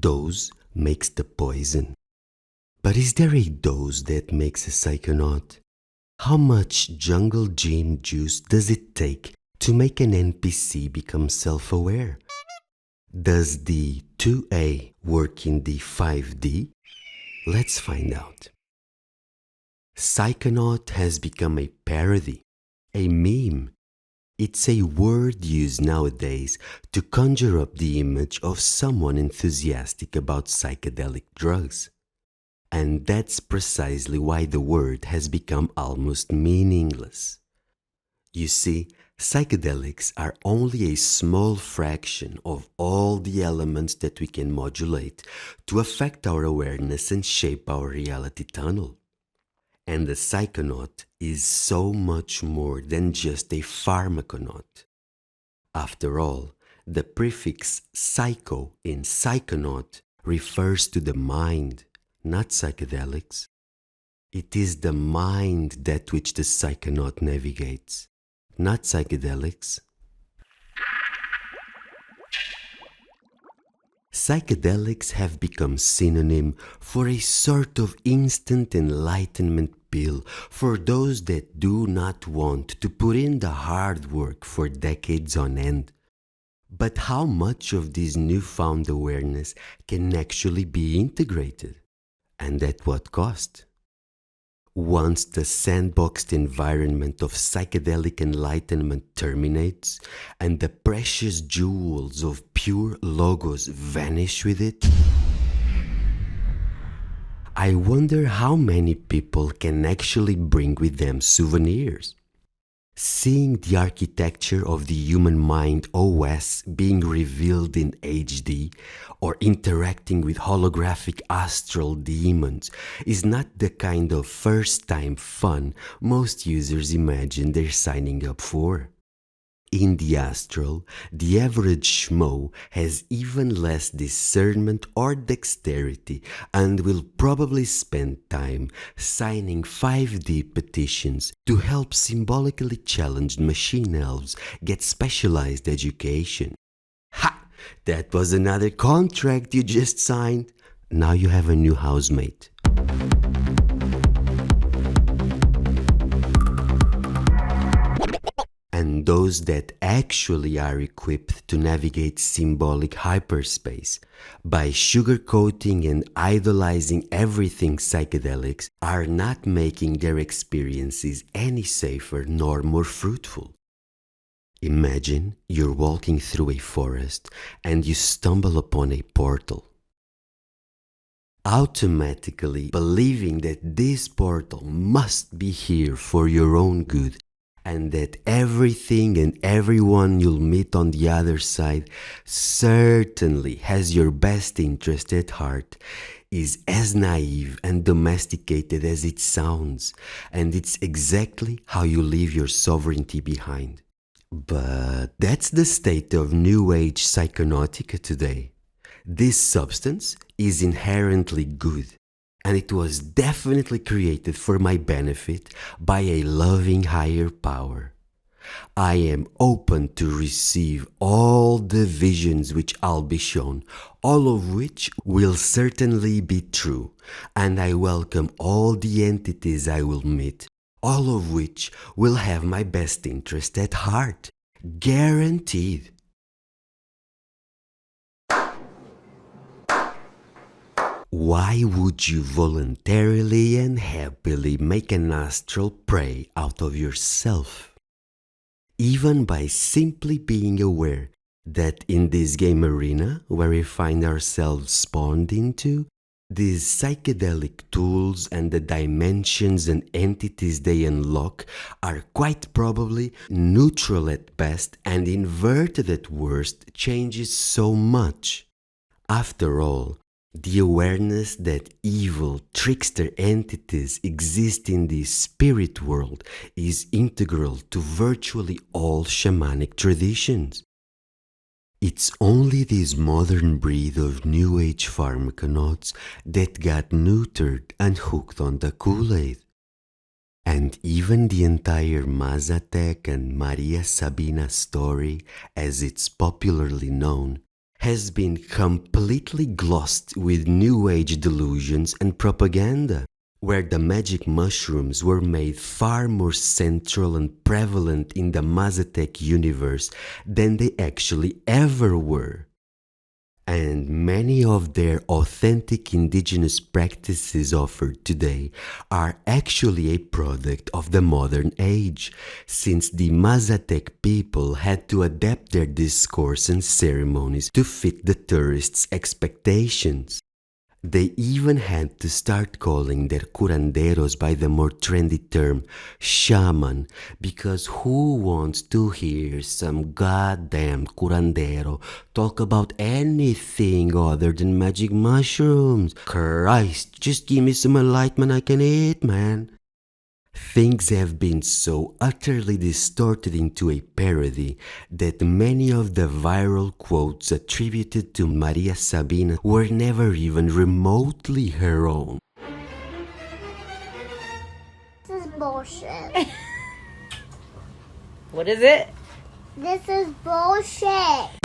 dose makes the poison. But is there a dose that makes a psychonaut? How much jungle gym juice does it take to make an NPC become self-aware? Does the 2A work in the 5D? Let's find out. Psychonaut has become a parody, a meme. It's a word used nowadays to conjure up the image of someone enthusiastic about psychedelic drugs. And that's precisely why the word has become almost meaningless. You see, psychedelics are only a small fraction of all the elements that we can modulate to affect our awareness and shape our reality tunnel. And the psychonaut is so much more than just a pharmaconaut. After all, the prefix psycho in psychonaut refers to the mind, not psychedelics. It is the mind that which the psychonaut navigates, not psychedelics. Psychedelics have become synonym for a sort of instant enlightenment pill for those that do not want to put in the hard work for decades on end. But how much of this newfound awareness can actually be integrated? And at what cost? Once the sandboxed environment of psychedelic enlightenment terminates and the precious jewels of pure logos vanish with it, I wonder how many people can actually bring with them souvenirs. Seeing the architecture of the human mind OS being revealed in HD or interacting with holographic astral demons is not the kind of first-time fun most users imagine they're signing up for. In the astral, the average schmo has even less discernment or dexterity and will probably spend time signing 5D petitions to help symbolically challenged machine elves get specialized education. Ha! That was another contract you just signed. Now you have a new housemate. And those that actually are equipped to navigate symbolic hyperspace by sugarcoating and idolizing everything psychedelics are not making their experiences any safer nor more fruitful. Imagine you're walking through a forest and you stumble upon a portal. Automatically believing that this portal must be here for your own good and that everything and everyone you'll meet on the other side certainly has your best interest at heart, is as naive and domesticated as it sounds, and it's exactly how you leave your sovereignty behind. But that's the state of New Age psychonautica today. This substance is inherently good, and it was definitely created for my benefit by a loving higher power. I am open to receive all the visions which I'll be shown, all of which will certainly be true, and I welcome all the entities I will meet, all of which will have my best interest at heart, guaranteed. Why would you voluntarily and happily make an astral prey out of yourself? Even by simply being aware that in this game arena where we find ourselves spawned into, these psychedelic tools and the dimensions and entities they unlock are quite probably neutral at best and inverted at worst changes so much. After all, the awareness that evil trickster entities exist in the spirit world is integral to virtually all shamanic traditions. It's only this modern breed of New Age pharmaconauts that got neutered and hooked on the Kool-Aid. And even the entire Mazatec and Maria Sabina story, as it's popularly known, has been completely glossed with New Age delusions and propaganda, where the magic mushrooms were made far more central and prevalent in the Mazatec universe than they actually ever were. And many of their authentic indigenous practices offered today are actually a product of the modern age, since the Mazatec people had to adapt their discourse and ceremonies to fit the tourists' expectations. They even had to start calling their curanderos by the more trendy term shaman, because who wants to hear some goddamn curandero talk about anything other than magic mushrooms? Christ, just give me some enlightenment I can eat, man. Things have been so utterly distorted into a parody that many of the viral quotes attributed to Maria Sabina were never even remotely her own. This is bullshit. What is it? This is bullshit.